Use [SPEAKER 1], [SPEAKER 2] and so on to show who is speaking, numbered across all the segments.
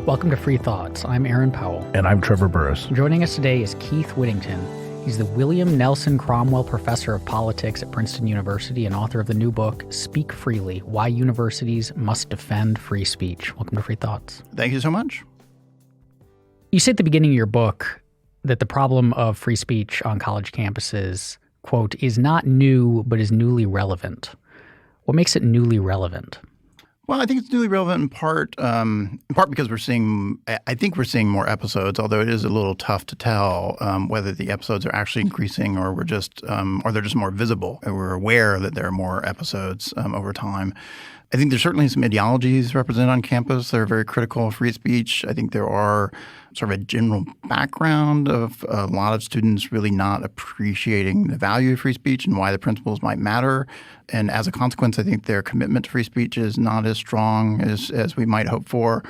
[SPEAKER 1] Welcome to Free Thoughts. I'm Aaron Powell.
[SPEAKER 2] And I'm Trevor Burrus.
[SPEAKER 1] Joining us today is Keith Whittington. He's the William Nelson Cromwell Professor of Politics at Princeton University and author of the new book, Speak Freely, Why Universities Must Defend Free Speech. Welcome to Free Thoughts.
[SPEAKER 3] Thank you so much.
[SPEAKER 1] You say at the beginning of your book that the problem of free speech on college campuses, quote, is not new, but is newly relevant. What makes it newly relevant?
[SPEAKER 3] Well, I think it's newly relevant in part because we're seeing more episodes, although it is a little tough to tell whether the episodes are actually increasing or or they're just more visible. We're aware that there are more episodes over time. I think there's certainly some ideologies represented on campus that are very critical of free speech. I think there are sort of a general background of a lot of students really not appreciating the value of free speech and why the principles might matter. And as a consequence, I think their commitment to free speech is not as strong as we might hope for.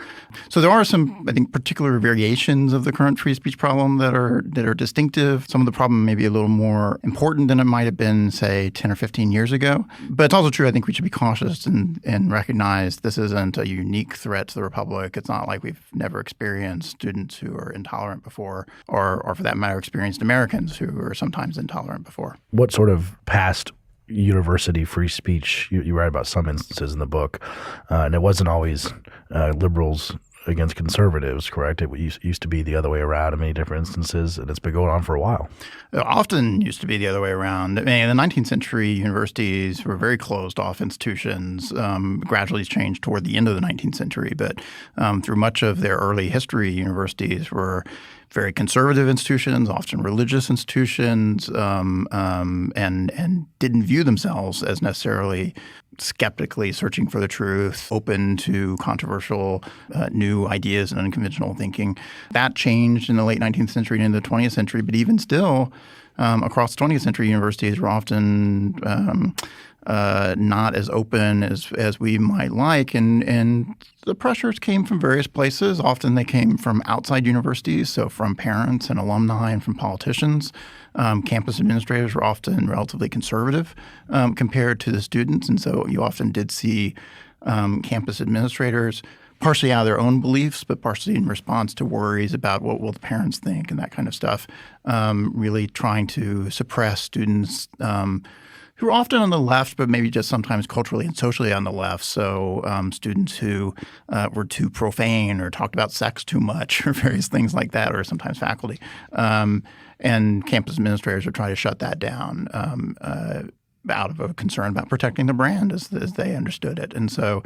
[SPEAKER 3] So there are some, I think, particular variations of the current free speech problem that are distinctive. Some of the problem may be a little more important than it might have been, say, 10 or 15 years ago. But it's also true, I think we should be cautious and recognize this isn't a unique threat to the Republic. It's not like we've never experienced students who are intolerant before or for that matter, experienced Americans who are sometimes intolerant before.
[SPEAKER 2] What sort of past university free speech, you write about some instances in the book, and it wasn't always liberals against conservatives, correct? It used to be the other way around in many different instances, and it's been going on for a while.
[SPEAKER 3] It often used to be the other way around. I mean, in the 19th century, universities were very closed-off institutions. Gradually changed toward the end of the 19th century, but through much of their early history, universities were very conservative institutions, often religious institutions, and didn't view themselves as necessarily skeptically searching for the truth, open to controversial new ideas and unconventional thinking. That changed in the late 19th century and into the 20th century, but even still, across the 20th century, universities were often not as open as we might like, and the pressures came from various places. Often they came from outside universities, so from parents and alumni and from politicians. Campus administrators were often relatively conservative compared to the students, and so you often did see campus administrators partially out of their own beliefs, but partially in response to worries about what will the parents think and that kind of stuff, really trying to suppress students who are often on the left, but maybe just sometimes culturally and socially on the left. So students who were too profane or talked about sex too much or various things like that, or sometimes faculty. And campus administrators are trying to shut that down out of a concern about protecting the brand as they understood it. And so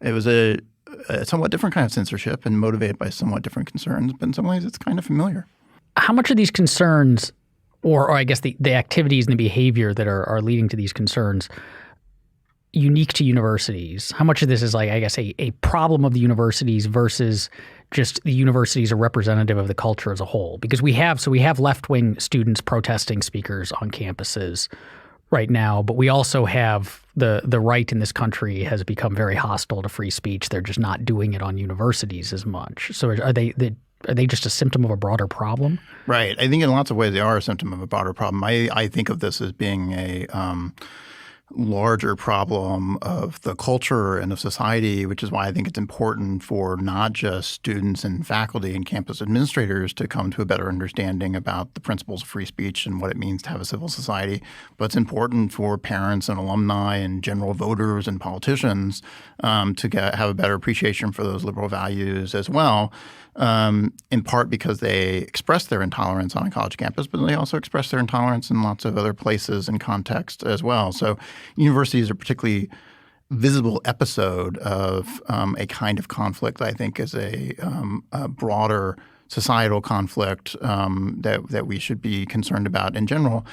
[SPEAKER 3] it was a somewhat different kind of censorship and motivated by somewhat different concerns, but in some ways it's kind of familiar.
[SPEAKER 1] How much of these concerns or I guess the activities and the behavior that are leading to these concerns unique to universities? How much of this is like, I guess, a problem of the universities versus just the universities are representative of the culture as a whole? Because we have left-wing students protesting speakers on campuses right now, but we also have the right in this country has become very hostile to free speech. They're just not doing it on universities as much. So are they just a symptom of a broader problem?
[SPEAKER 3] Right. I think in lots of ways they are a symptom of a broader problem. I think of this as being a larger problem of the culture and of society, which is why I think it's important for not just students and faculty and campus administrators to come to a better understanding about the principles of free speech and what it means to have a civil society, but it's important for parents and alumni and general voters and politicians to have a better appreciation for those liberal values as well. In part because they express their intolerance on a college campus, but they also express their intolerance in lots of other places and contexts as well. So universities are a particularly visible episode of a kind of conflict I think is a broader societal conflict that we should be concerned about in general.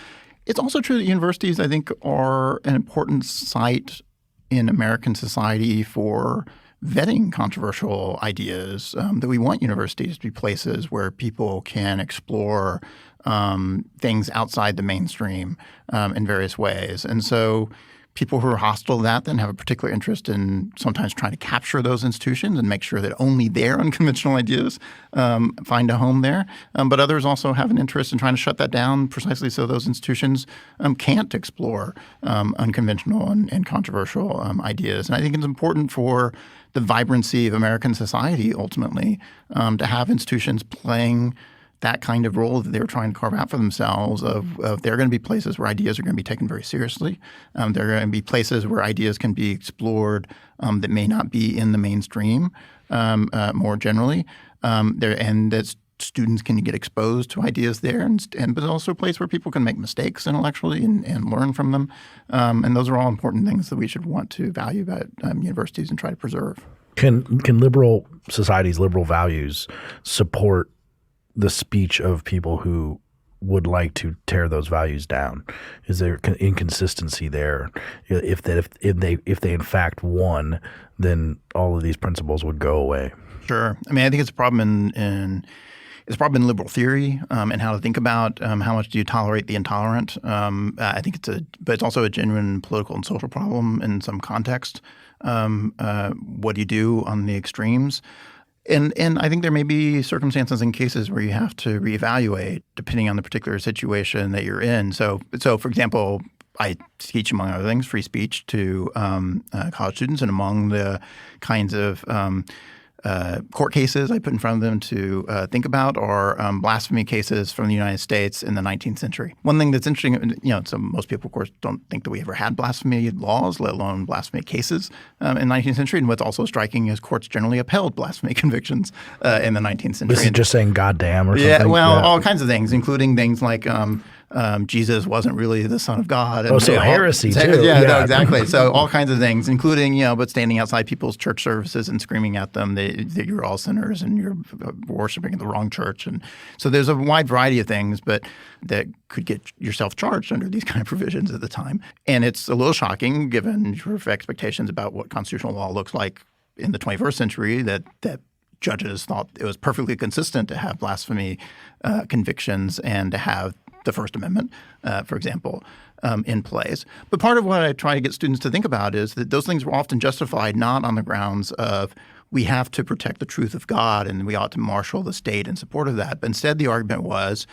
[SPEAKER 3] It's also true that universities, I think, are an important site in American society for vetting controversial ideas, that we want universities to be places where people can explore things outside the mainstream in various ways. And so People who are hostile to that then have a particular interest in sometimes trying to capture those institutions and make sure that only their unconventional ideas find a home there. But others also have an interest in trying to shut that down precisely so those institutions can't explore unconventional and controversial ideas. And I think it's important for the vibrancy of American society ultimately to have institutions playing that kind of role that they were trying to carve out for themselves of there are going to be places where ideas are going to be taken very seriously. There are going to be places where ideas can be explored that may not be in the mainstream more generally. And that students can get exposed to ideas there, but also a place where people can make mistakes intellectually and learn from them. And those are all important things that we should want to value about universities and try to preserve.
[SPEAKER 2] Can liberal societies, liberal values support the speech of people who would like to tear those values down? Is there inconsistency there? If they in fact won, then all of these principles would go away.
[SPEAKER 3] Sure. I mean, I think it's a problem in liberal theory and how to think about how much do you tolerate the intolerant. I think but it's also a genuine political and social problem in some context. What do you do on the extremes? And I think there may be circumstances and cases where you have to reevaluate depending on the particular situation that you're in. So for example, I teach, among other things, free speech to college students, and among the kinds of court cases I put in front of them to think about are blasphemy cases from the United States in the 19th century. One thing that's interesting, so most people, of course, don't think that we ever had blasphemy laws, let alone blasphemy cases in the 19th century. And what's also striking is courts generally upheld blasphemy convictions in the 19th century.
[SPEAKER 2] This is just saying goddamn or something?
[SPEAKER 3] Yeah, well, all kinds of things, including things like Jesus wasn't really the Son of God. And,
[SPEAKER 2] heresy too.
[SPEAKER 3] Yeah, no, exactly. So all kinds of things, including, but standing outside people's church services and screaming at them that you're all sinners and you're worshiping in the wrong church. And so there's a wide variety of things, but that could get yourself charged under these kind of provisions at the time. And it's a little shocking given your expectations about what constitutional law looks like in the 21st century that judges thought it was perfectly consistent to have blasphemy convictions and to have the First Amendment, for example, in place. But part of what I try to get students to think about is that those things were often justified not on the grounds of we have to protect the truth of God and we ought to marshal the state in support of that. But instead the argument was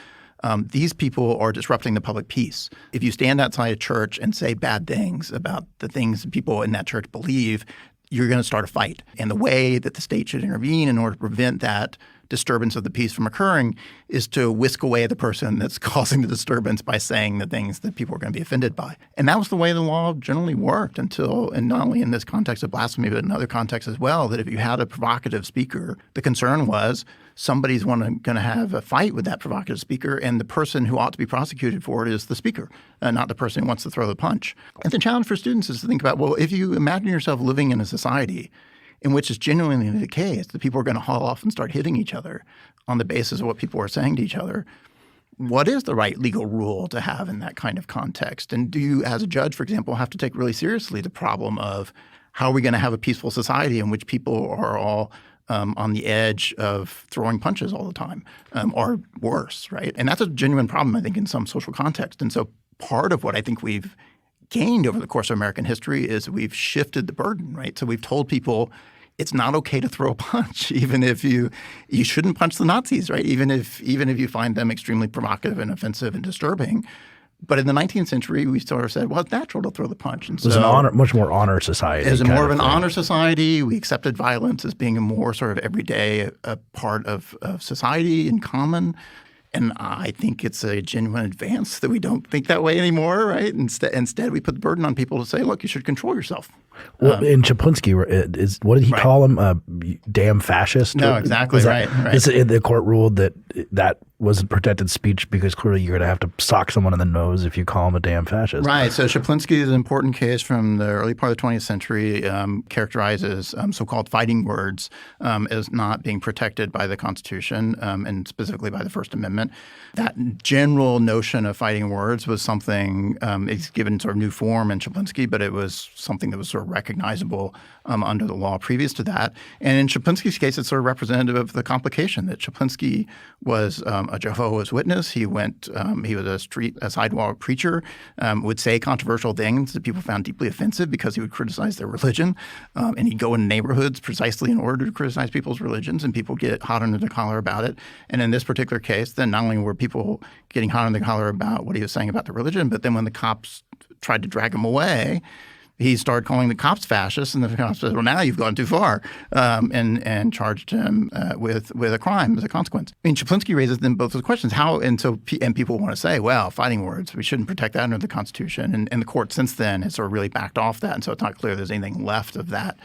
[SPEAKER 3] these people are disrupting the public peace. If you stand outside a church and say bad things about the things that people in that church believe, you're going to start a fight. And the way that the state should intervene in order to prevent that disturbance of the peace from occurring is to whisk away the person that's causing the disturbance by saying the things that people are going to be offended by. And that was the way the law generally worked and not only in this context of blasphemy, but in other contexts as well, that if you had a provocative speaker, the concern was somebody's going to have a fight with that provocative speaker, and the person who ought to be prosecuted for it is the speaker, not the person who wants to throw the punch. And the challenge for students is to think about, well, if you imagine yourself living in a society in which it's genuinely the case that people are going to haul off and start hitting each other on the basis of what people are saying to each other, what is the right legal rule to have in that kind of context? And do you, as a judge, for example, have to take really seriously the problem of how are we going to have a peaceful society in which people are all on the edge of throwing punches all the time or worse, right? And that's a genuine problem, I think, in some social context. And so part of what I think we've gained over the course of American history is we've shifted the burden, right? So we've told people it's not okay to throw a punch, even if you shouldn't punch the Nazis, right? Even if you find them extremely provocative and offensive and disturbing. But in the 19th century, we sort of said, well, it's natural to throw the punch. And
[SPEAKER 2] it was much more honor society.
[SPEAKER 3] It was more of an honor society. We accepted violence as being a more sort of everyday part of society in common. And I think it's a genuine advance that we don't think that way anymore, right? Instead, we put the burden on people to say, look, you should control yourself.
[SPEAKER 2] Well, in Chaplinsky, what did he call him? Damn fascist?
[SPEAKER 3] No, exactly, right.
[SPEAKER 2] The court ruled that wasn't protected speech because clearly you're going to have to sock someone in the nose if you call him a damn fascist.
[SPEAKER 3] Right. So Chaplinsky is an important case from the early part of the 20th century, characterizes so-called fighting words as not being protected by the Constitution and specifically by the First Amendment. That general notion of fighting words was something it's given sort of new form in Chaplinsky, but it was something that was sort of recognizable under the law previous to that. And in Chaplinsky's case, it's sort of representative of the complication that Chaplinsky was a Jehovah's Witness. He went. He was a sidewalk preacher. Would say controversial things that people found deeply offensive because he would criticize their religion, and he'd go in neighborhoods precisely in order to criticize people's religions, and people get hot under the collar about it. And in this particular case, then not only were people getting hot under the collar about what he was saying about the religion, but then when the cops tried to drag him away, he started calling the cops fascists, and the cops said, "Well, now you've gone too far," and charged him with a crime as a consequence. I mean, Chaplinsky raises then both those questions: how, and people want to say, "Well, fighting words, we shouldn't protect that under the Constitution," and the court since then has sort of really backed off that, and so it's not clear there's anything left of that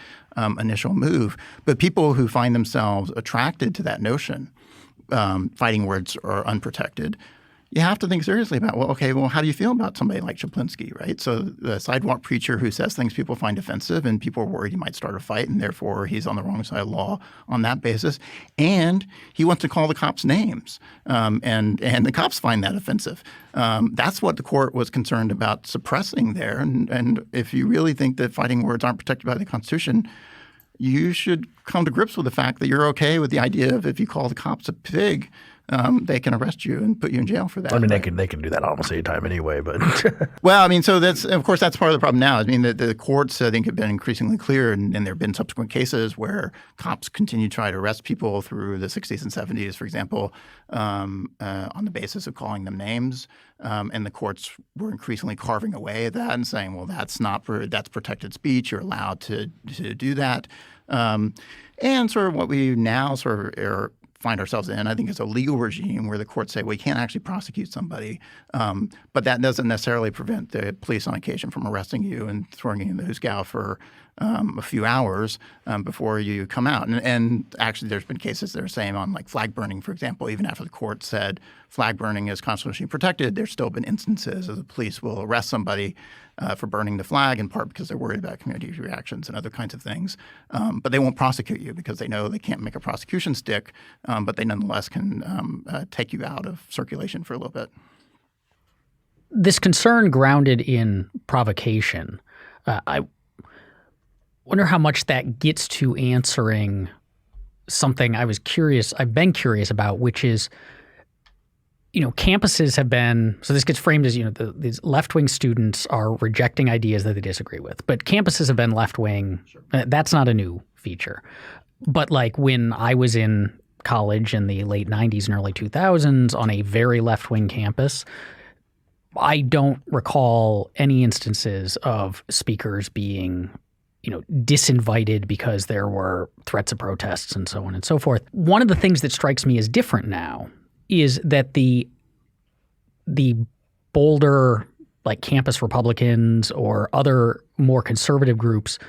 [SPEAKER 3] initial move. But people who find themselves attracted to that notion, fighting words are unprotected. You have to think seriously about, how do you feel about somebody like Chaplinsky, right? So the sidewalk preacher who says things people find offensive and people are worried he might start a fight and therefore he's on the wrong side of law on that basis. And he wants to call the cops names, and the cops find that offensive. That's what the court was concerned about suppressing there. And if you really think that fighting words aren't protected by the Constitution, you should come to grips with the fact that you're okay with the idea of if you call the cops a pig, they can arrest you and put you in jail for that.
[SPEAKER 2] I mean, they can do that almost any time anyway. But
[SPEAKER 3] well, I mean, so that's part of the problem now. I mean, the courts I think have been increasingly clear, and there have been subsequent cases where cops continue to try to arrest people through the 60s and 70s, for example, on the basis of calling them names. And the courts were increasingly carving away at that and saying, well, that's protected speech. You're allowed to do that. And sort of what we now sort of find ourselves in, I think, is a legal regime where the courts say, well, you can't actually prosecute somebody, but that doesn't necessarily prevent the police on occasion from arresting you and throwing you in the hoosegow for a few hours before you come out. And actually, there's been cases that are saying on like flag burning, for example, even after the court said flag burning is constitutionally protected, there's still been instances of the police will arrest somebody for burning the flag, in part because they're worried about community reactions and other kinds of things. But they won't prosecute you because they know they can't make a prosecution stick, but they nonetheless can take you out of circulation for a little bit.
[SPEAKER 1] This concern grounded in provocation, I wonder how much that gets to answering something I've been curious about, which is, campuses have been, so this gets framed as, these left-wing students are rejecting ideas that they disagree with. But campuses have been left-wing. Sure. That's not a new feature. But like when I was in college in the late 90s and early 2000s on a very left-wing campus, I don't recall any instances of speakers being disinvited because there were threats of protests and so on and so forth. One of the things that strikes me as different now is that the bolder, like campus Republicans or other more conservative groups,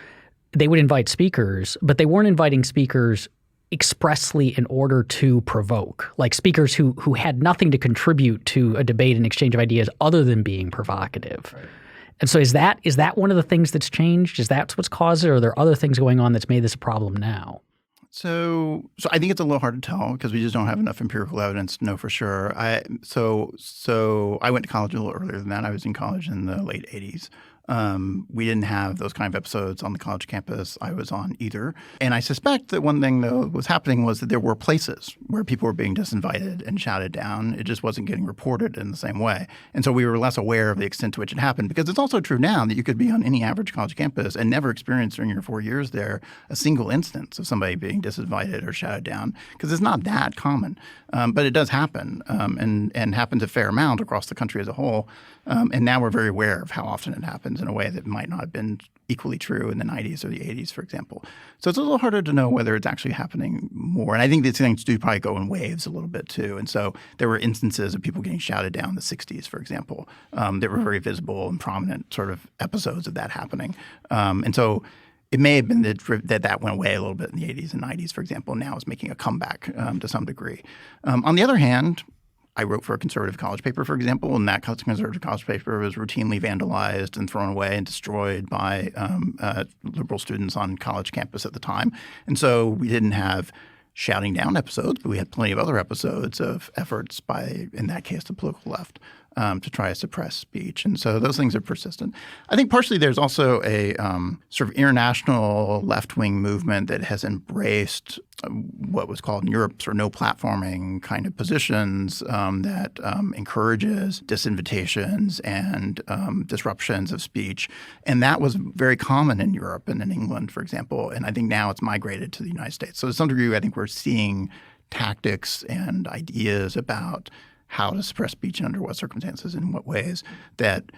[SPEAKER 1] they would invite speakers, but they weren't inviting speakers expressly in order to provoke, like speakers who had nothing to contribute to a debate and exchange of ideas other than being provocative. Right. And so is that one of the things that's changed? Is that what's caused it, or are there other things going on that's made this a problem now?
[SPEAKER 3] So I think it's a little hard to tell because we just don't have enough empirical evidence to know for sure. So I went to college a little earlier than that. I was in college in the late 80s. We didn't have those kind of episodes on the college campus I was on either. And I suspect that one thing that was happening was that there were places where people were being disinvited and shouted down. It just wasn't getting reported in the same way. And so we were less aware of the extent to which it happened, because it's also true now that you could be on any average college campus and never experience during your 4 years there a single instance of somebody being disinvited or shouted down, because it's not that common. But it does happen, and happens a fair amount across the country as a whole. And now we're very aware of how often it happens in a way that might not have been equally true in the 90s or the 80s, for example. So it's a little harder to know whether it's actually happening more. And I think these things do probably go in waves a little bit too. And so there were instances of people getting shouted down in the 60s, for example, that were very visible and prominent sort of episodes of that happening. And so it may have been that went away a little bit in the 80s and 90s, for example, now is making a comeback to some degree. On the other hand, I wrote for a conservative college paper, for example, and that conservative college paper was routinely vandalized and thrown away and destroyed by liberal students on college campus at the time. And so we didn't have shouting down episodes, but we had plenty of other episodes of efforts by, in that case, the political left to try to suppress speech. And so those things are persistent. I think partially there's also a sort of international left-wing movement that has embraced what was called in Europe sort of no platforming kind of positions that encourages disinvitations and disruptions of speech. And that was very common in Europe and in England, for example. And I think now it's migrated to the United States. So to some degree, I think we're seeing tactics and ideas about how to suppress speech and under what circumstances and in what ways that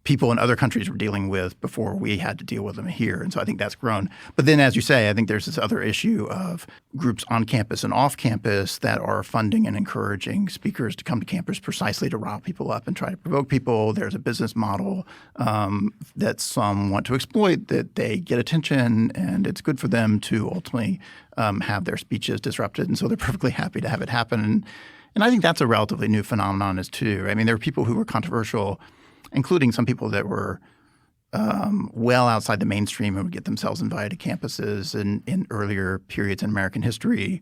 [SPEAKER 3] people in other countries were dealing with before we had to deal with them here. And so I think that's grown. But then, as you say, I think there's this other issue of groups on campus and off campus that are funding and encouraging speakers to come to campus precisely to rile people up and try to provoke people. There's a business model that some want to exploit, that they get attention and it's good for them to ultimately have their speeches disrupted. And so they're perfectly happy to have it happen. And I think that's a relatively new phenomenon as too. I mean, there are people who were controversial, including some people that were well outside the mainstream and would get themselves invited to campuses in earlier periods in American history,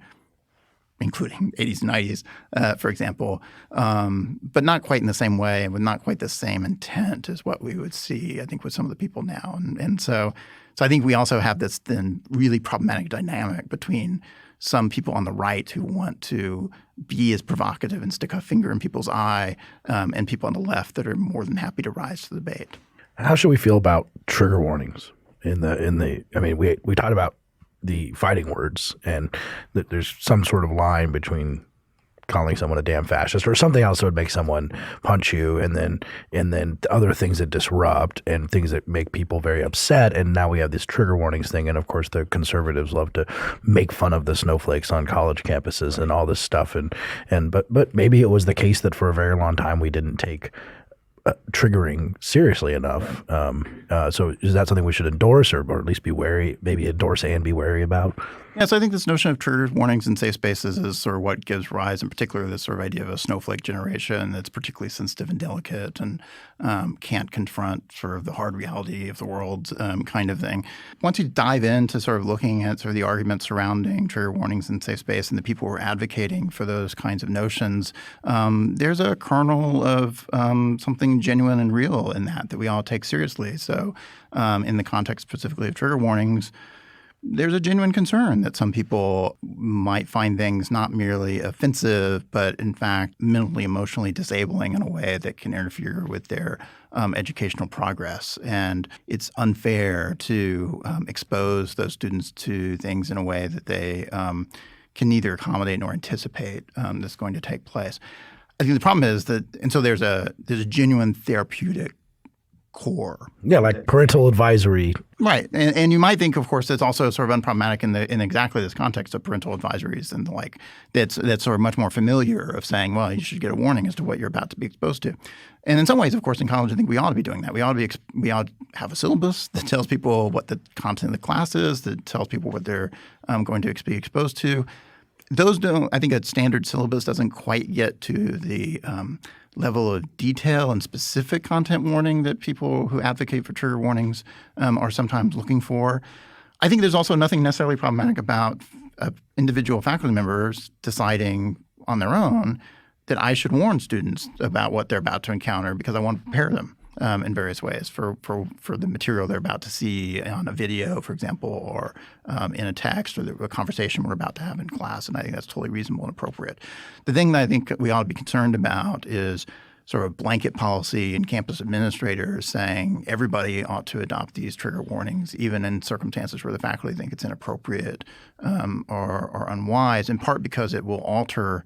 [SPEAKER 3] including 80s and 90s, for example, but not quite in the same way and with not quite the same intent as what we would see, I think, with some of the people now. And so I think we also have this then really problematic dynamic between some people on the right who want to be as provocative and stick a finger in people's eye, and people on the left that are more than happy to rise to the bait.
[SPEAKER 2] How should we feel about trigger warnings I mean, we talked about the fighting words, and that there's some sort of line between calling someone a damn fascist or something else that would make someone punch you, and then other things that disrupt and things that make people very upset. And now we have this trigger warnings thing. And of course the conservatives love to make fun of the snowflakes on college campuses and all this stuff. But maybe it was the case that for a very long time we didn't take triggering seriously enough. So is that something we should endorse or at least be wary, maybe endorse and be wary about?
[SPEAKER 3] Yeah, so I think this notion of trigger warnings in safe spaces is sort of what gives rise, in particular, this sort of idea of a snowflake generation that's particularly sensitive and delicate and can't confront sort of the hard reality of the world kind of thing. Once you dive into sort of looking at sort of the arguments surrounding trigger warnings in safe space and the people who are advocating for those kinds of notions, there's a kernel of something genuine and real in that we all take seriously. So in the context specifically of trigger warnings, there's a genuine concern that some people might find things not merely offensive, but in fact mentally, emotionally disabling in a way that can interfere with their educational progress. And it's unfair to expose those students to things in a way that they can neither accommodate nor anticipate that's going to take place. I think the problem is that, and so there's a genuine therapeutic core. Yeah,
[SPEAKER 2] like parental advisory.
[SPEAKER 3] Right. And you might think, of course, that's also sort of unproblematic in exactly this context of parental advisories and the like. That's sort of much more familiar of saying, well, you should get a warning as to what you're about to be exposed to. And in some ways, of course, in college, I think we ought to be doing that. We ought to have a syllabus that tells people what the content of the class is, that tells people what they're going to be exposed to. Those don't – I think a standard syllabus doesn't quite get to the level of detail and specific content warning that people who advocate for trigger warnings are sometimes looking for. I think there's also nothing necessarily problematic about individual faculty members deciding on their own that I should warn students about what they're about to encounter because I want to prepare them in various ways for the material they're about to see on a video, for example, or in a text or a conversation we're about to have in class. And I think that's totally reasonable and appropriate. The thing that I think we ought to be concerned about is sort of blanket policy and campus administrators saying everybody ought to adopt these trigger warnings, even in circumstances where the faculty think it's inappropriate or unwise, in part because it will alter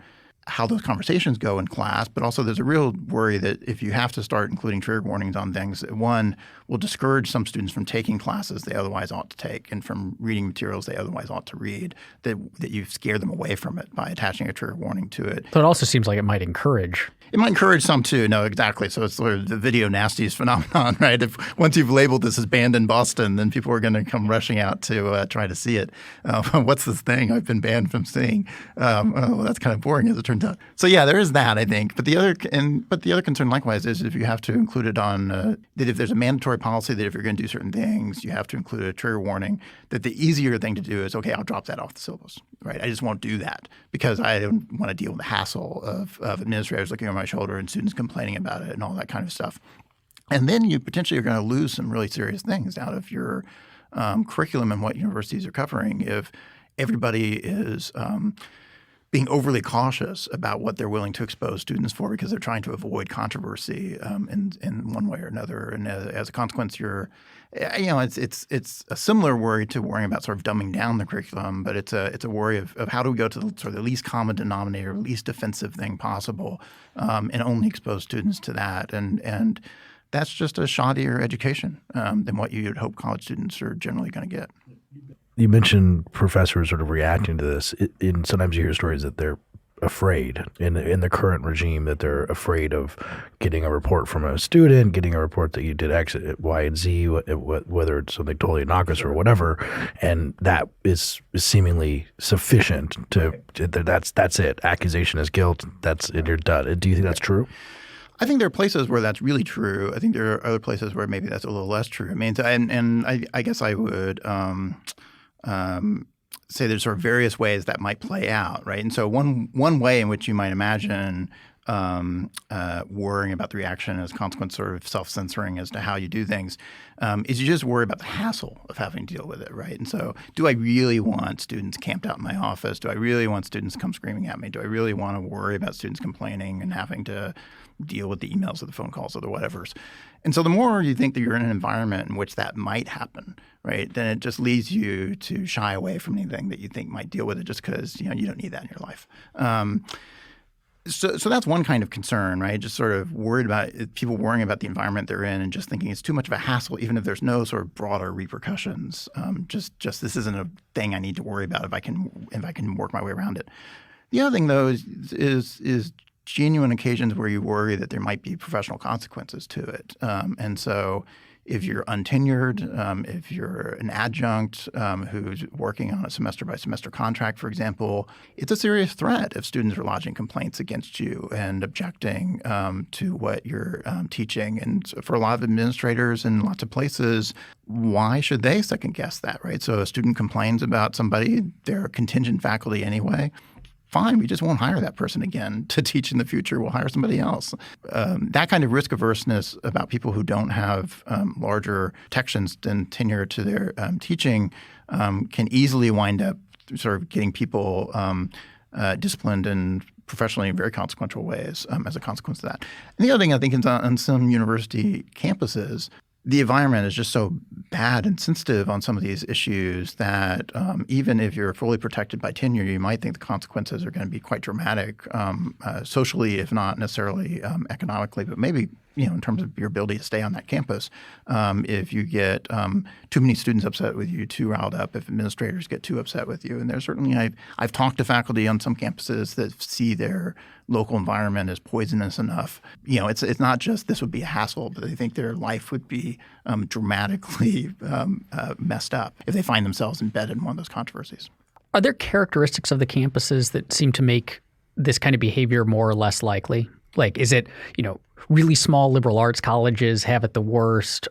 [SPEAKER 3] how those conversations go in class, but also there's a real worry that if you have to start including trigger warnings on things, one will discourage some students from taking classes they otherwise ought to take and from reading materials they otherwise ought to read, that you scare them away from it by attaching a trigger warning to it.
[SPEAKER 1] So it also seems like it might encourage.
[SPEAKER 3] It might encourage some too. No, exactly. So it's sort of the video nasties phenomenon, right? If once you've labeled this as banned in Boston, then people are going to come rushing out to try to see it. What's this thing I've been banned from seeing? Well, that's kind of boring as it turns turns out. So yeah, there is that, I think. But the other concern likewise is if you have to include it on that if there's a mandatory policy that if you're going to do certain things, you have to include a trigger warning. That the easier thing to do is okay, I'll drop that off the syllabus, right? I just won't do that because I don't want to deal with the hassle of administrators looking over my shoulder and students complaining about it and all that kind of stuff. And then you potentially are going to lose some really serious things out of your curriculum and what universities are covering if everybody is being overly cautious about what they're willing to expose students for because they're trying to avoid controversy in one way or another. And as a consequence, it's a similar worry to worrying about sort of dumbing down the curriculum, but it's a worry of how do we go to the, sort of the least common denominator, least offensive thing possible, and only expose students to that. And that's just a shoddier education than what you'd hope college students are generally going to get.
[SPEAKER 2] You mentioned professors sort of reacting to this. Sometimes you hear stories that they're afraid in the current regime, that they're afraid of getting a report from a student, getting a report that you did X, Y, and Z, whether it's something totally innocuous or whatever, and that is seemingly sufficient that's it. Accusation is guilt. And you're done. Do you think that's true?
[SPEAKER 3] I think there are places where that's really true. I think there are other places where maybe that's a little less true. I mean, I guess I would say there's sort of various ways that might play out, right? And so one way in which you might imagine worrying about the reaction as a consequence, sort of self-censoring as to how you do things, is you just worry about the hassle of having to deal with it, right? And so do I really want students camped out in my office? Do I really want students to come screaming at me? Do I really want to worry about students complaining and having to deal with the emails or the phone calls or the whatevers? And so the more you think that you're in an environment in which that might happen, right, then it just leads you to shy away from anything that you think might deal with it just because you don't need that in your life. So that's one kind of concern, right? Just sort of worried about people worrying about the environment they're in and just thinking it's too much of a hassle, even if there's no sort of broader repercussions. Just this isn't a thing I need to worry about if I can work my way around it. The other thing, though, is genuine occasions where you worry that there might be professional consequences to it. And so if you're untenured, if you're an adjunct who's working on a semester-by-semester contract, for example, it's a serious threat if students are lodging complaints against you and objecting to what you're teaching. And so for a lot of administrators in lots of places, why should they second-guess that, right? So a student complains about somebody, they're contingent faculty anyway. Fine, we just won't hire that person again to teach in the future. We'll hire somebody else. That kind of risk averseness about people who don't have larger protections than tenure to their teaching can easily wind up sort of getting people disciplined and professionally in very consequential ways as a consequence of that. And the other thing I think is on some university campuses, the environment is just so bad and sensitive on some of these issues that even if you're fully protected by tenure, you might think the consequences are going to be quite dramatic socially, if not necessarily economically, but maybe in terms of your ability to stay on that campus. If you get too many students upset with you, too riled up, if administrators get too upset with you. And there's certainly I've talked to faculty on some campuses that see their local environment as poisonous enough. It's not just this would be a hassle, but they think their life would be dramatically messed up if they find themselves embedded in one of those controversies.
[SPEAKER 1] Are there characteristics of the campuses that seem to make this kind of behavior more or less likely? Like, is it, really small liberal arts colleges have it the worst?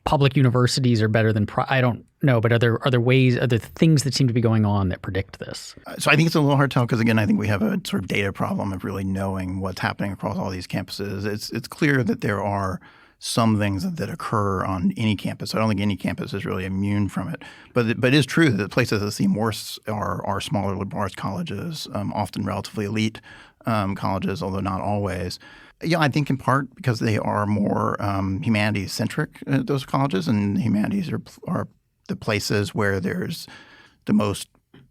[SPEAKER 1] Public universities are better than I don't know, but are there things that seem to be going on that predict this?
[SPEAKER 3] So I think it's a little hard to tell because, again, I think we have a sort of data problem of really knowing what's happening across all these campuses. It's clear that there are some things that occur on any campus. I don't think any campus is really immune from it. But it is true that places that seem worse are smaller liberal arts colleges, often relatively elite colleges, although not always. Yeah, I think in part because they are more humanities-centric, those colleges, and humanities are the places where there's the most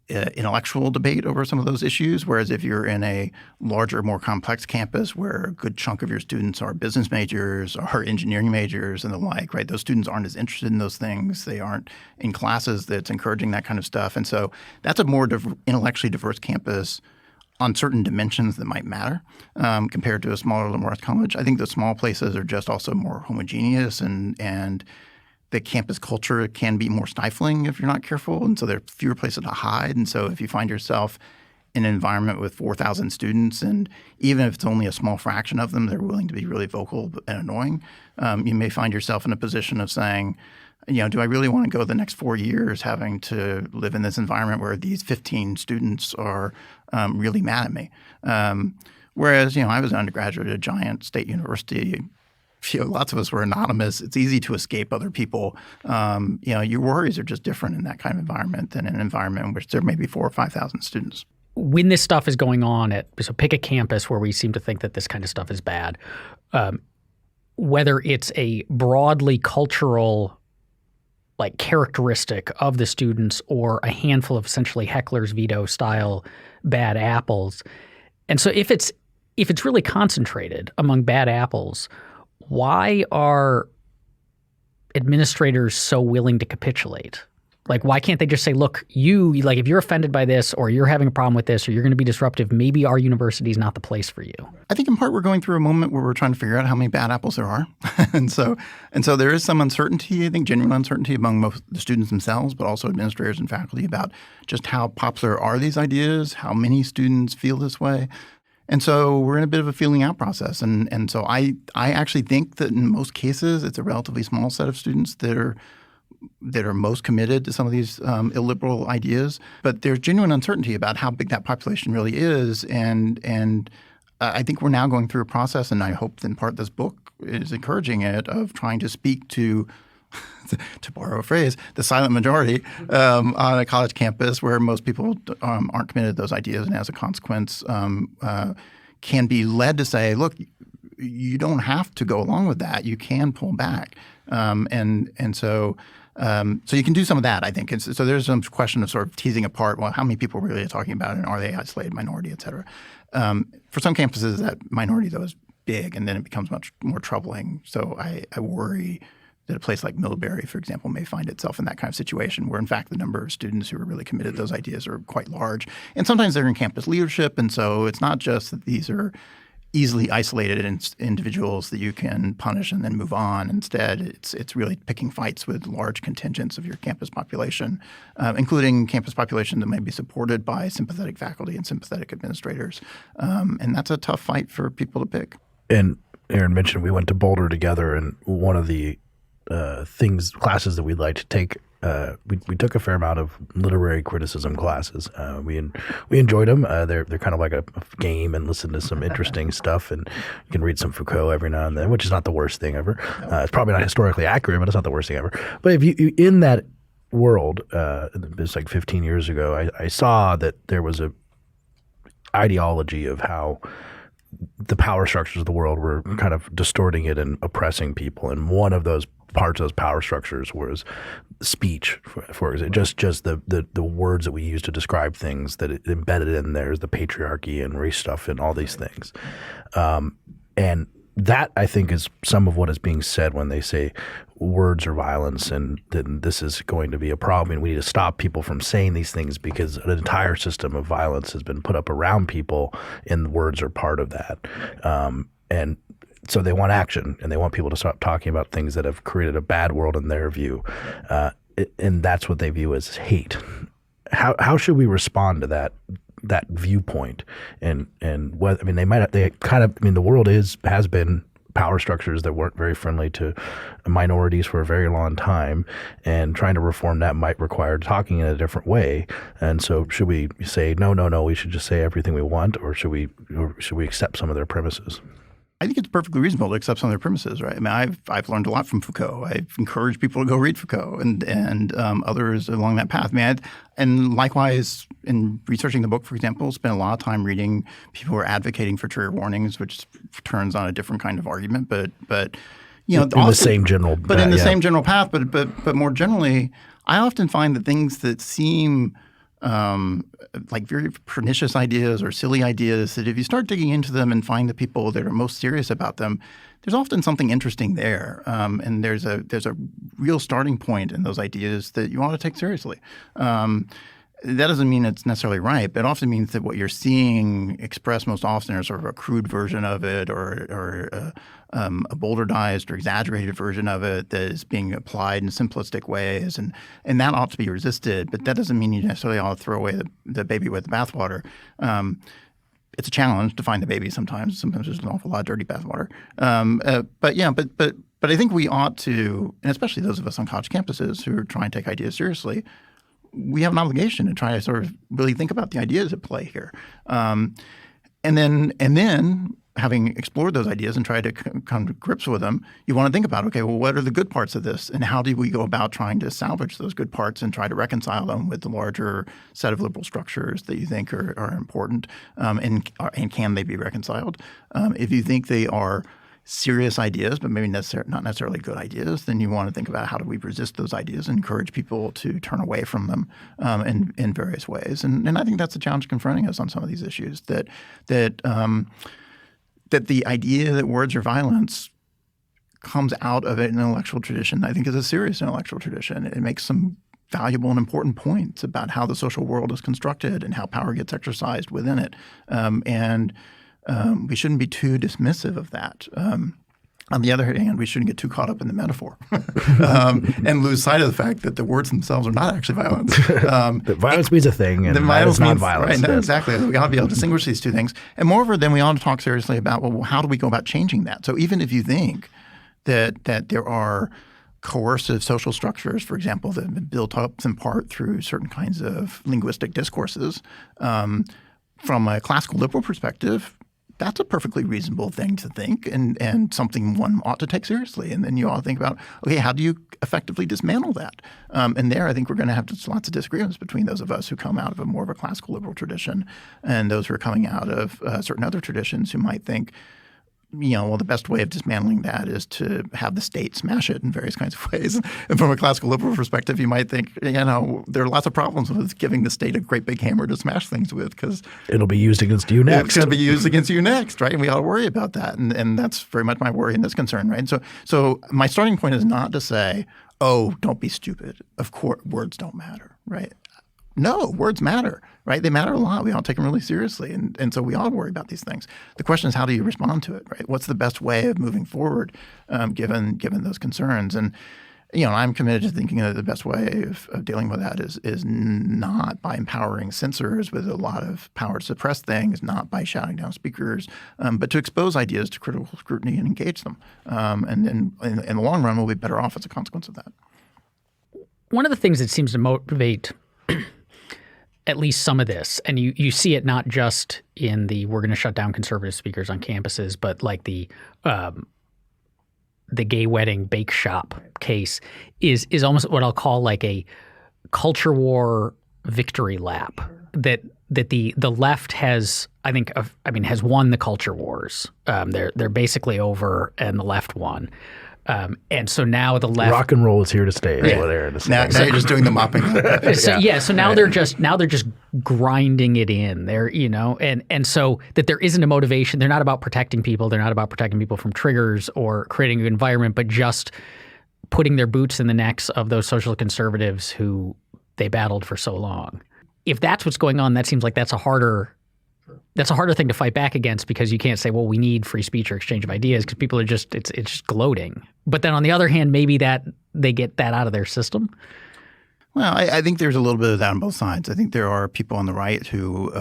[SPEAKER 3] intellectual debate over some of those issues, whereas if you're in a larger, more complex campus where a good chunk of your students are business majors or engineering majors and the like, right, those students aren't as interested in those things. They aren't in classes that's encouraging that kind of stuff. And so that's a more intellectually diverse campus on certain dimensions that might matter compared to a smaller liberal arts college. I think the small places are just also more homogeneous and the campus culture can be more stifling if you're not careful. And so there are fewer places to hide. And so if you find yourself in an environment with 4,000 students, and even if it's only a small fraction of them, they're willing to be really vocal and annoying, you may find yourself in a position of saying, do I really want to go the next 4 years having to live in this environment where these 15 students are really mad at me? Whereas, I was an undergraduate at a giant state university. Lots of us were anonymous. It's easy to escape other people. Your worries are just different in that kind of environment than in an environment in which there may be 4,000 or 5,000 students.
[SPEAKER 1] When this stuff is going on so pick a campus where we seem to think that this kind of stuff is bad, whether it's a broadly cultural characteristic of the students or a handful of essentially heckler's veto style bad apples. And so if it's really concentrated among bad apples, why are administrators so willing to capitulate? Why can't they just say, look, if you're offended by this or you're having a problem with this or you're going to be disruptive, maybe our university is not the place for you?
[SPEAKER 3] I think in part we're going through a moment where we're trying to figure out how many bad apples there are. and so there is some uncertainty, I think genuine uncertainty among most the students themselves, but also administrators and faculty about just how popular are these ideas, how many students feel this way. And so we're in a bit of a feeling out process. And so I actually think that in most cases it's a relatively small set of students that are most committed to some of these illiberal ideas. But there's genuine uncertainty about how big that population really is. And I think we're now going through a process, and I hope that in part this book is encouraging it, of trying to speak to borrow a phrase, the silent majority on a college campus where most people aren't committed to those ideas, and as a consequence can be led to say, look, you don't have to go along with that. You can pull back. So you can do some of that, I think. And so there's some question of sort of teasing apart, well, how many people really are talking about it, and are they isolated minority, et cetera. For some campuses, that minority, though, is big, and then it becomes much more troubling. So I worry that a place like Middlebury, for example, may find itself in that kind of situation where, in fact, the number of students who are really committed to those ideas are quite large. And sometimes they're in campus leadership, and so it's not just that these are easily isolated individuals that you can punish and then move on. Instead, it's really picking fights with large contingents of your campus population, including campus population that may be supported by sympathetic faculty and sympathetic administrators. And that's a tough fight for people to pick.
[SPEAKER 2] And Aaron mentioned we went to Boulder together, and one of the classes that we'd like to take, we took a fair amount of literary criticism classes. We enjoyed them. They're kind of like a game, and listen to some interesting stuff, and you can read some Foucault every now and then, which is not the worst thing ever. It's probably not historically accurate, but it's not the worst thing ever. But if you in that world, it's like 15 years ago, I saw that there was a ideology of how the power structures of the world were kind of distorting it and oppressing people. And one of those parts of those power structures was speech, for example, just the words that we use to describe things, that it embedded in there is the patriarchy and race stuff and all these things. And that, I think, is some of what is being said when they say words are violence, and then this is going to be a problem, and we need to stop people from saying these things because an entire system of violence has been put up around people, and words are part of that. And so they want action, and they want people to stop talking about things that have created a bad world in their view, and that's what they view as hate. How should we respond to that viewpoint? And what, I mean, the world has been power structures that weren't very friendly to minorities for a very long time, and trying to reform that might require talking in a different way. And so should we say no, we should just say everything we want, or should we accept some of their premises?
[SPEAKER 3] I think it's perfectly reasonable to accept some of their premises, right? I mean, I've learned a lot from Foucault. I've encouraged people to go read Foucault and others along that path. I mean, and likewise, in researching the book, for example, spent a lot of time reading people who are advocating for trigger warnings, which turns on a different kind of argument. But
[SPEAKER 2] in the same general
[SPEAKER 3] path. But more generally, I often find that things that seem like very pernicious ideas or silly ideas, that if you start digging into them and find the people that are most serious about them, there's often something interesting there. And there's a real starting point in those ideas that you ought to take seriously. that doesn't mean it's necessarily right, but it often means that what you're seeing expressed most often is sort of a crude version of it or a boulderdized or exaggerated version of it that is being applied in simplistic ways. And that ought to be resisted, but that doesn't mean you necessarily ought to throw away the baby with the bathwater. It's a challenge to find the baby sometimes. Sometimes there's an awful lot of dirty bathwater. But I think we ought to, and especially those of us on college campuses who are trying to take ideas seriously, we have an obligation to try to sort of really think about the ideas at play here. And then having explored those ideas and tried to come to grips with them, you want to think about, okay, well, what are the good parts of this? And how do we go about trying to salvage those good parts and try to reconcile them with the larger set of liberal structures that you think are important? And can they be reconciled? If you think they are serious ideas, but maybe not necessarily good ideas, then you want to think about how do we resist those ideas and encourage people to turn away from them in various ways. And I think that's the challenge confronting us on some of these issues, that the idea that words are violence comes out of an intellectual tradition, I think is a serious intellectual tradition. It makes some valuable and important points about how the social world is constructed and how power gets exercised within it. We shouldn't be too dismissive of that. On the other hand, we shouldn't get too caught up in the metaphor and lose sight of the fact that the words themselves are not actually violence.
[SPEAKER 2] That violence means a thing, and violence means non-violence.
[SPEAKER 3] Right, no, exactly. We ought to be able to distinguish these two things. And moreover, then we ought to talk seriously about, well, how do we go about changing that? So even if you think that there are coercive social structures, for example, that have been built up in part through certain kinds of linguistic discourses, from a classical liberal perspective, that's a perfectly reasonable thing to think and something one ought to take seriously. And then you ought to think about, okay, how do you effectively dismantle that? And there I think we're going to have lots of disagreements between those of us who come out of more of a classical liberal tradition and those who are coming out of certain other traditions who might think, well, the best way of dismantling that is to have the state smash it in various kinds of ways. And from a classical liberal perspective, you might think, there are lots of problems with giving the state a great big hammer to smash things with because
[SPEAKER 2] it'll be used against you next.
[SPEAKER 3] It's going to be used against you next, right? And we ought to worry about that. And that's very much my worry and this concern, right? So my starting point is not to say, oh, don't be stupid. Of course, words don't matter, right? No, words matter, right? They matter a lot. We ought to take them really seriously. And so we ought to worry about these things. The question is, how do you respond to it, right? What's the best way of moving forward given those concerns? And, I'm committed to thinking that the best way of dealing with that is not by empowering censors with a lot of power to suppress things, not by shouting down speakers, but to expose ideas to critical scrutiny and engage them. And then in the long run, we'll be better off as a consequence of that.
[SPEAKER 1] One of the things that seems to motivate at least some of this, and you see it not just in the we're going to shut down conservative speakers on campuses, but like the gay wedding bake shop case is almost what I'll call like a culture war victory lap. That the left has has won the culture wars. They're basically over, and the left won. And so now the left
[SPEAKER 2] rock and roll is here to stay. Is what Aaron is saying.
[SPEAKER 3] Now you're just doing the mopping.
[SPEAKER 1] So now they're just grinding it in there, and so that there isn't a motivation. They're not about protecting people. They're not about protecting people from triggers or creating an environment, but just putting their boots in the necks of those social conservatives who they battled for so long. If that's what's going on, that seems like that's a harder thing to fight back against, because you can't say, well, we need free speech or exchange of ideas, because people are just it's just gloating. But then on the other hand, maybe that they get that out of their system.
[SPEAKER 3] Well, I think there's a little bit of that on both sides. I think there are people on the right who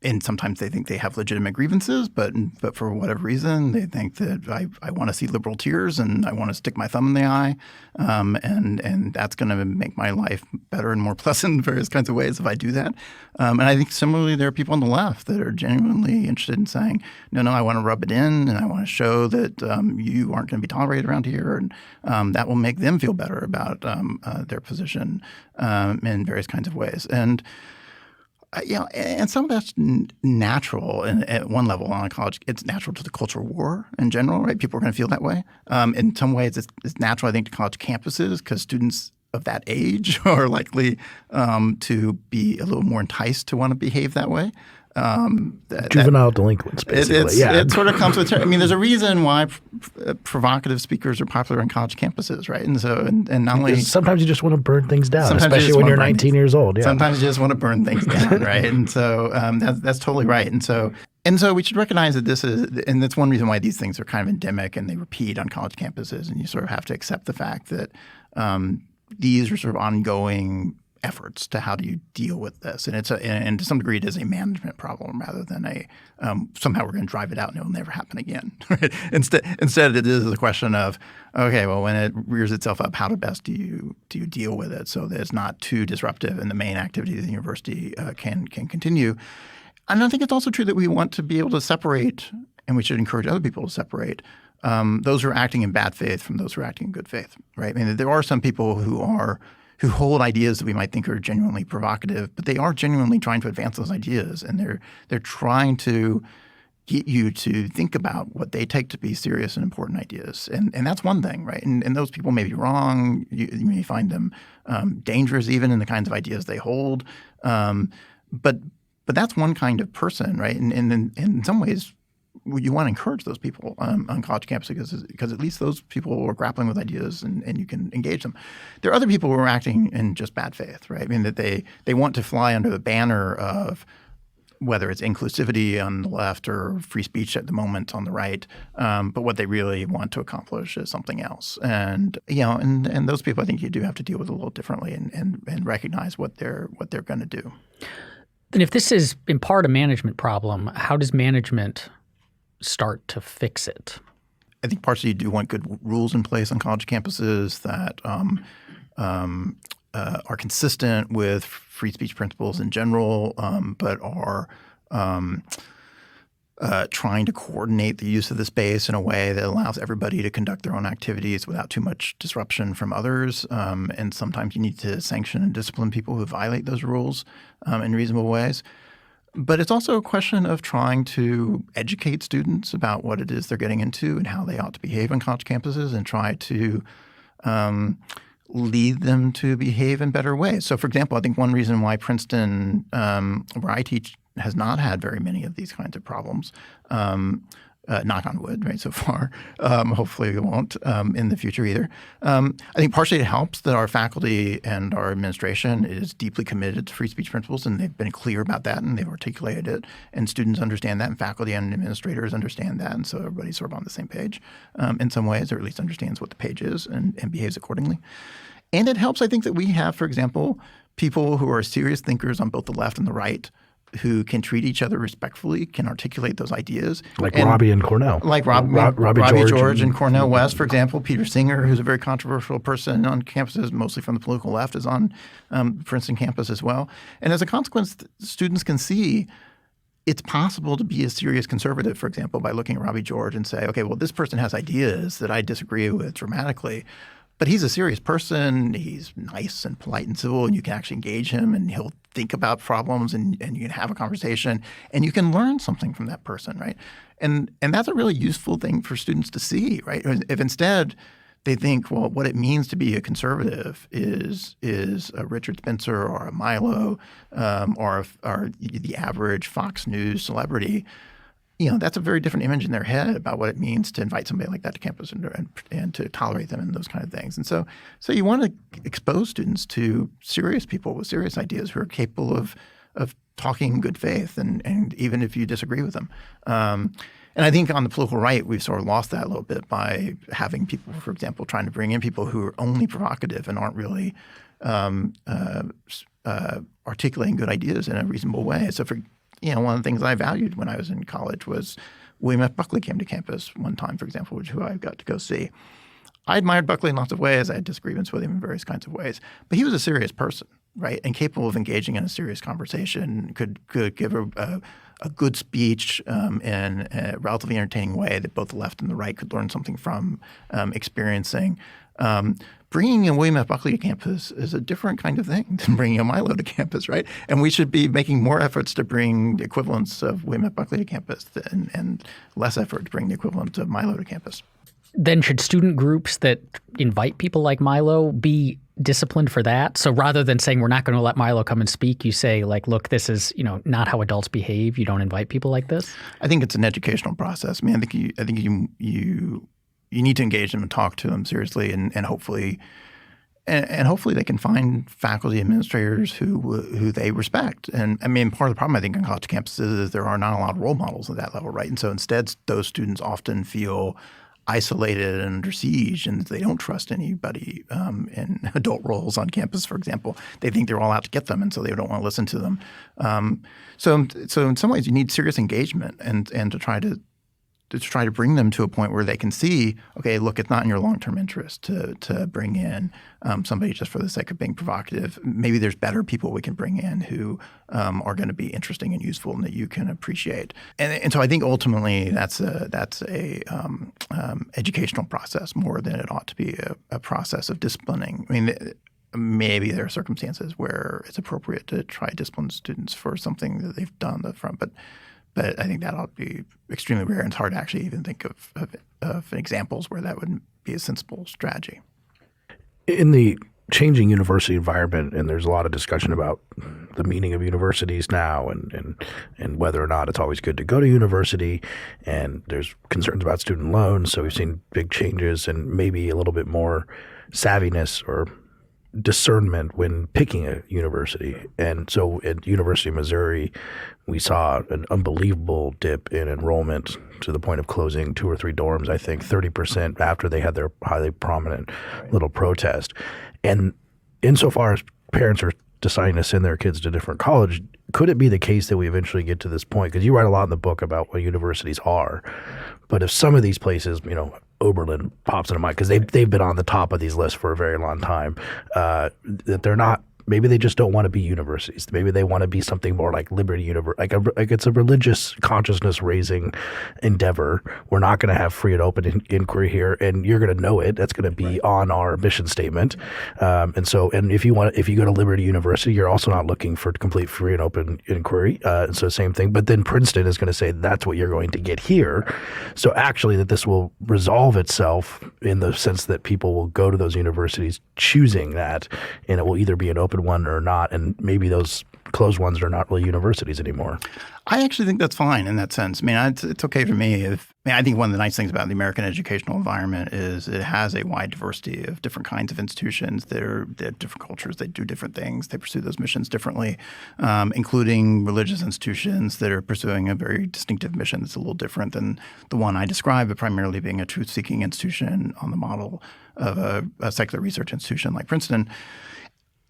[SPEAKER 3] and sometimes they think they have legitimate grievances, but for whatever reason, they think that I want to see liberal tears and I want to stick my thumb in the eye, and that's going to make my life better and more pleasant in various kinds of ways if I do that. And I think similarly, there are people on the left that are genuinely interested in saying, no, I want to rub it in and I want to show that you aren't going to be tolerated around here, and that will make them feel better about their position in various kinds of ways. And and some of that's natural at one level on a college. It's natural to the culture war in general, right? People are going to feel that way. In some ways, it's natural, I think, to college campuses because students of that age are likely to be a little more enticed to want to behave that way.
[SPEAKER 2] Juvenile delinquents, basically.
[SPEAKER 3] It sort of comes with. I mean, there's a reason why provocative speakers are popular on college campuses, right? And so, and not only
[SPEAKER 2] sometimes you just want to burn things down,
[SPEAKER 3] sometimes
[SPEAKER 2] especially when you're 19 years old. Yeah.
[SPEAKER 3] Sometimes you just want to burn things down, right? And so that's totally right. And so we should recognize that this is, and that's one reason why these things are kind of endemic and they repeat on college campuses. And you sort of have to accept the fact that these are sort of ongoing efforts to how do you deal with this, and and to some degree it is a management problem rather than a somehow we're going to drive it out and it will never happen again. Right? Instead, it is a question of okay, well, when it rears itself up, how best do you deal with it so that it's not too disruptive and the main activity of the university can continue. And I think it's also true that we want to be able to separate, and we should encourage other people to separate those who are acting in bad faith from those who are acting in good faith. Right? I mean, there are some people who hold ideas that we might think are genuinely provocative, but they are genuinely trying to advance those ideas, and they're trying to get you to think about what they take to be serious and important ideas, and that's one thing, right? And those people may be wrong. You may find them dangerous even in the kinds of ideas they hold, but that's one kind of person, right? And in some ways, you want to encourage those people on college campuses because at least those people are grappling with ideas and you can engage them. There are other people who are acting in just bad faith, right? I mean, that they want to fly under the banner of whether it's inclusivity on the left or free speech at the moment on the right, but what they really want to accomplish is something else. And and those people, I think you do have to deal with a little differently and recognize what they're going to do.
[SPEAKER 1] Then if this is in part a management problem, how does management start to fix it?
[SPEAKER 3] I think partially you do want good rules in place on college campuses that are consistent with free speech principles in general, but are trying to coordinate the use of the space in a way that allows everybody to conduct their own activities without too much disruption from others. And sometimes you need to sanction and discipline people who violate those rules in reasonable ways. But it's also a question of trying to educate students about what it is they're getting into and how they ought to behave on college campuses and try to lead them to behave in better ways. So, for example, I think one reason why Princeton, where I teach, has not had very many of these kinds of problems, knock on wood, right, so far. Hopefully we won't in the future either. I think partially it helps that our faculty and our administration is deeply committed to free speech principles, and they've been clear about that, and they've articulated it, and students understand that, and faculty and administrators understand that, and so everybody's sort of on the same page in some ways, or at least understands what the page is and behaves accordingly. And it helps, I think, that we have, for example, people who are serious thinkers on both the left and the right who can treat each other respectfully, can articulate those ideas.
[SPEAKER 2] Like Robbie and Cornell.
[SPEAKER 3] Like Robbie George and Cornell West, for example. Peter Singer, who's a very controversial person on campuses, mostly from the political left, is on Princeton campus as well. And as a consequence, students can see it's possible to be a serious conservative, for example, by looking at Robbie George and say, okay, well, this person has ideas that I disagree with dramatically, but he's a serious person. He's nice and polite and civil, and you can actually engage him, and he'll think about problems, and you can have a conversation, and you can learn something from that person, right? And that's a really useful thing for students to see, right? If instead they think, well, what it means to be a conservative is a Richard Spencer or a Milo or the average Fox News celebrity, that's a very different image in their head about what it means to invite somebody like that to campus and to tolerate them and those kind of things. And so you want to expose students to serious people with serious ideas who are capable of talking in good faith and even if you disagree with them. And I think on the political right, we've sort of lost that a little bit by having people, for example, trying to bring in people who are only provocative and aren't really articulating good ideas in a reasonable way. So one of the things I valued when I was in college was William F. Buckley came to campus one time, for example, who I got to go see. I admired Buckley in lots of ways. I had disagreements with him in various kinds of ways. But he was a serious person, right, and capable of engaging in a serious conversation, could give a good speech in a relatively entertaining way that both the left and the right could learn something from, experiencing. Bringing in William F. Buckley to campus is a different kind of thing than bringing a Milo to campus, right? And we should be making more efforts to bring the equivalents of William F. Buckley to campus and less effort to bring the equivalent of Milo to campus.
[SPEAKER 1] Then should student groups that invite people like Milo be disciplined for that? So rather than saying we're not going to let Milo come and speak, you say like, look, this is not how adults behave. You don't invite people like this.
[SPEAKER 3] I think it's an educational process. I mean, I think you need to engage them and talk to them seriously, and hopefully. And hopefully they can find faculty administrators who they respect. And I mean, part of the problem I think on college campuses is there are not a lot of role models at that level, right? And so instead, those students often feel isolated and under siege, and they don't trust anybody in adult roles on campus, for example. They think they're all out to get them, and so they don't want to listen to them. So in some ways, you need serious engagement and to try to bring them to a point where they can see, okay, look, it's not in your long-term interest to bring in somebody just for the sake of being provocative. Maybe there's better people we can bring in who are going to be interesting and useful and that you can appreciate. And so I think ultimately that's a educational process more than it ought to be a process of disciplining. I mean, maybe there are circumstances where it's appropriate to try to discipline students for something that they've done up front, but I think that ought to be extremely rare, and it's hard to actually even think of examples where that would be a sensible strategy.
[SPEAKER 2] In the changing university environment, and there's a lot of discussion about the meaning of universities now and whether or not it's always good to go to university, and there's concerns about student loans, so we've seen big changes and maybe a little bit more savviness or discernment when picking a university. And so at University of Missouri, we saw an unbelievable dip in enrollment to the point of closing 2 or 3 dorms, I think 30% after they had their highly prominent little protest. And insofar as parents are deciding to send their kids to different college, could it be the case that we eventually get to this point? Because you write a lot in the book about what universities are. But if some of these places, Oberlin pops into mind because they've been on the top of these lists for a very long time, that they're not. Maybe they just don't want to be universities. Maybe they want to be something more like Liberty University, like it's a religious consciousness raising endeavor. We're not going to have free and open inquiry here, and you're going to know it. That's going to be on our mission statement. And if you go to Liberty University, you're also not looking for complete free and open inquiry. So same thing. But then Princeton is going to say that's what you're going to get here. So actually, that this will resolve itself in the sense that people will go to those universities choosing that, and it will either be an open one or not, and maybe those closed ones are not really universities anymore.
[SPEAKER 3] I actually think that's fine in that sense. I mean, it's okay for me. I think one of the nice things about the American educational environment is it has a wide diversity of different kinds of institutions that are different cultures. They do different things. They pursue those missions differently, including religious institutions that are pursuing a very distinctive mission that's a little different than the one I described, but primarily being a truth-seeking institution on the model of a secular research institution like Princeton.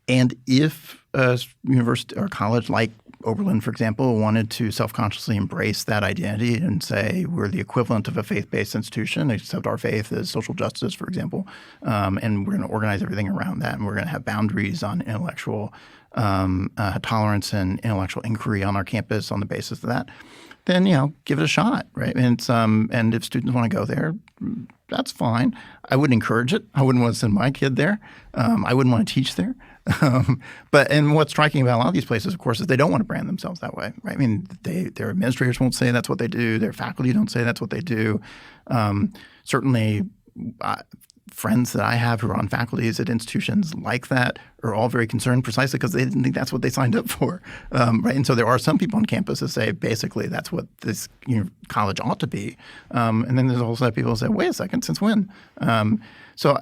[SPEAKER 3] And if a university or college like Oberlin, for example, wanted to self-consciously embrace that identity and say we're the equivalent of a faith-based institution, except our faith is social justice, for example, and we're going to organize everything around that, and we're going to have boundaries on intellectual tolerance and intellectual inquiry on our campus on the basis of that, then give it a shot, right? And if students want to go there, that's fine. I wouldn't encourage it. I wouldn't want to send my kid there. I wouldn't want to teach there. But what's striking about a lot of these places, of course, is they don't want to brand themselves that way, right? I mean, their administrators won't say that's what they do. Their faculty don't say that's what they do. Certainly, friends that I have who are on faculties at institutions like that are all very concerned precisely because they didn't think that's what they signed up for, right? And so there are some people on campus that say basically that's what this college ought to be. And then there's a whole set of people who say, wait a second, since when? So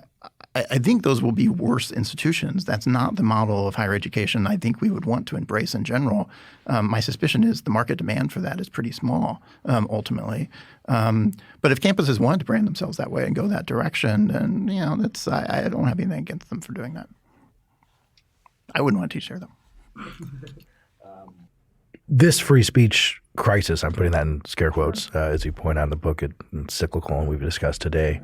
[SPEAKER 3] I think those will be worse institutions. That's not the model of higher education I think we would want to embrace in general. My suspicion is the market demand for that is pretty small ultimately. But if campuses wanted to brand themselves that way and go that direction, then I don't have anything against them for doing that. I wouldn't want to teach there though.
[SPEAKER 2] This free speech crisis, I'm putting that in scare quotes, as you point out in the book, it's cyclical, and we've discussed today.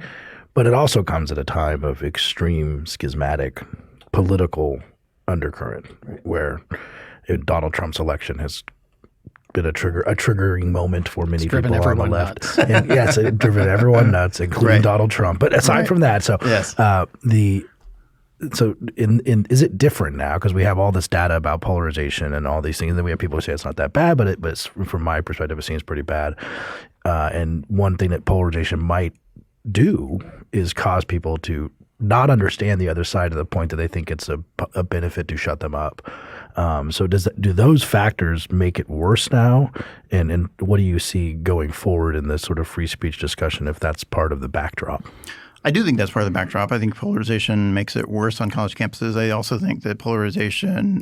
[SPEAKER 2] But it also comes at a time of extreme schismatic political undercurrent, where Donald Trump's election has been a triggering moment for many people on the left. And yes, it's driven everyone nuts, including Donald Trump. But aside from that, is it different now because we have all this data about polarization and all these things, and then we have people who say it's not that bad, but from my perspective, it seems pretty bad. And one thing that polarization might do is cause people to not understand the other side to the point that they think it's a benefit to shut them up. So do those factors make it worse now? And what do you see going forward in this sort of free speech discussion if that's part of the backdrop?
[SPEAKER 3] I do think that's part of the backdrop. I think polarization makes it worse on college campuses. I also think that polarization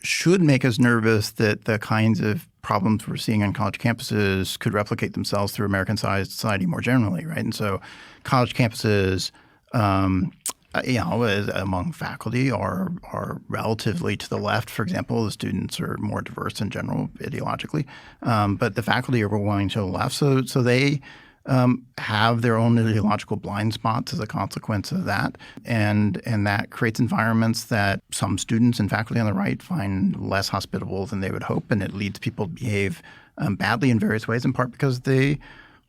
[SPEAKER 3] should make us nervous that the kinds of problems we're seeing on college campuses could replicate themselves through American society more generally, right? And so college campuses among faculty are relatively to the left. For example, the students are more diverse in general ideologically, but the faculty are overwhelmingly to the left. So they have their own ideological blind spots as a consequence of that, and that creates environments that some students and faculty on the right find less hospitable than they would hope, and it leads people to behave badly in various ways, in part because they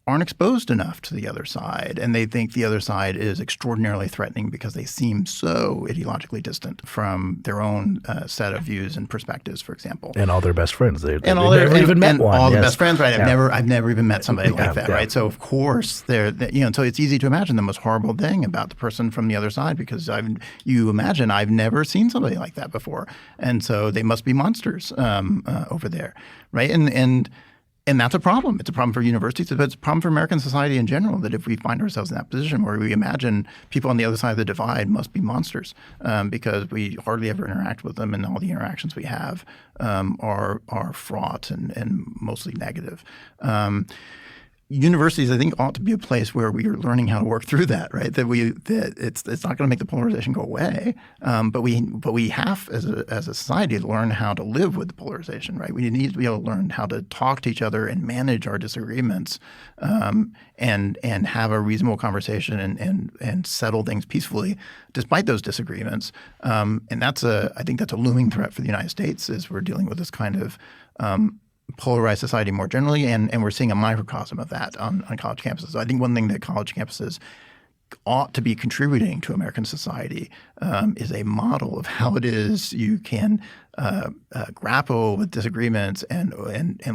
[SPEAKER 3] aren't exposed enough to the other side, and they think the other side is extraordinarily threatening because they seem so ideologically distant from their own set of views and perspectives, for example.
[SPEAKER 2] And all their best friends. They've
[SPEAKER 3] never
[SPEAKER 2] even met one.
[SPEAKER 3] All the
[SPEAKER 2] Yes.
[SPEAKER 3] best friends, right?
[SPEAKER 2] Yeah.
[SPEAKER 3] I've never even met somebody like that,
[SPEAKER 2] Yeah.
[SPEAKER 3] right? So of course so it's easy to imagine the most horrible thing about the person from the other side because you imagine I've never seen somebody like that before, and so they must be monsters over there, right? And that's a problem. It's a problem for universities, but it's a problem for American society in general that if we find ourselves in that position where we imagine people on the other side of the divide must be monsters because we hardly ever interact with them and all the interactions we have are fraught and mostly negative. Universities, I think, ought to be a place where we are learning how to work through that, right? That it's not going to make the polarization go away, but we have as a society to learn how to live with the polarization, right? We need to be able to learn how to talk to each other and manage our disagreements, and have a reasonable conversation and settle things peacefully despite those disagreements. And I think that's a looming threat for the United States as we're dealing with this kind of polarized society more generally, and we're seeing a microcosm of that on college campuses. So I think one thing that college campuses ought to be contributing to American society is a model of how it is you can grapple with disagreements and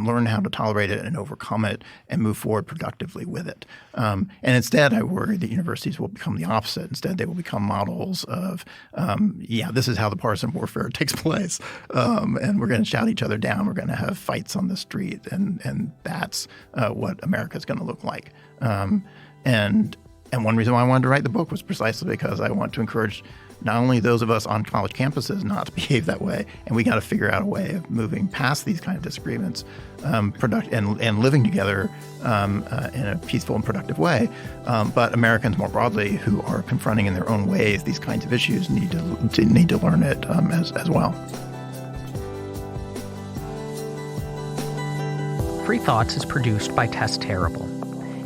[SPEAKER 3] learn how to tolerate it and overcome it and move forward productively with it. And instead, I worry that universities will become the opposite. Instead, they will become models of, this is how the partisan warfare takes place, and we're going to shout each other down. We're going to have fights on the street, and that's what America is going to look like. And one reason why I wanted to write the book was precisely because I want to encourage not only those of us on college campuses not to behave that way, and we got to figure out a way of moving past these kind of disagreements and living together in a peaceful and productive way. But Americans more broadly who are confronting in their own ways these kinds of issues need to learn it as well.
[SPEAKER 1] Free Thoughts is produced by Tess Terrible.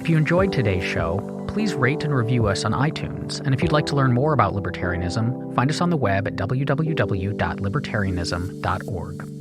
[SPEAKER 1] If you enjoyed today's show, please rate and review us on iTunes. And if you'd like to learn more about libertarianism, find us on the web at www.libertarianism.org.